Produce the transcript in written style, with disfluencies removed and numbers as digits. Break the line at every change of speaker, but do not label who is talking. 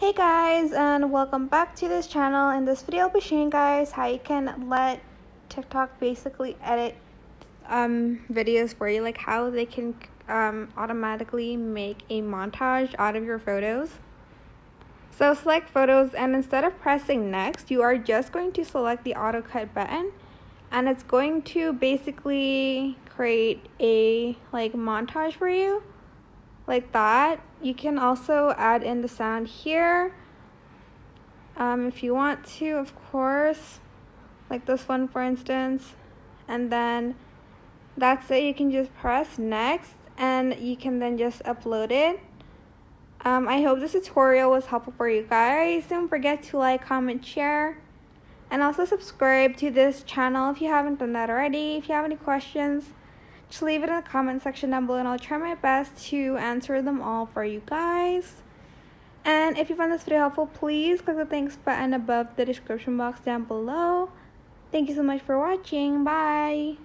Hey guys, and welcome back to this channel. In this video I'll be showing you guys how you can let TikTok basically edit videos for you, like how they can automatically make a montage out of your photos. So select photos, and instead of pressing next, you are just going to select the auto cut button, and it's going to basically create a montage for you like that. You can also add in the sound here if you want to, of course, like this one for instance, and then that's it. You can just press next and you can then just upload it. I hope this tutorial was helpful for you guys. Don't forget to like, comment, share, and also subscribe to this channel if you haven't done that already. If you have any questions, just leave it in the comment section down below and I'll try my best to answer them all for you guys. And if you found this video helpful, please click the thanks button above the description box down below. Thank you so much for watching. Bye.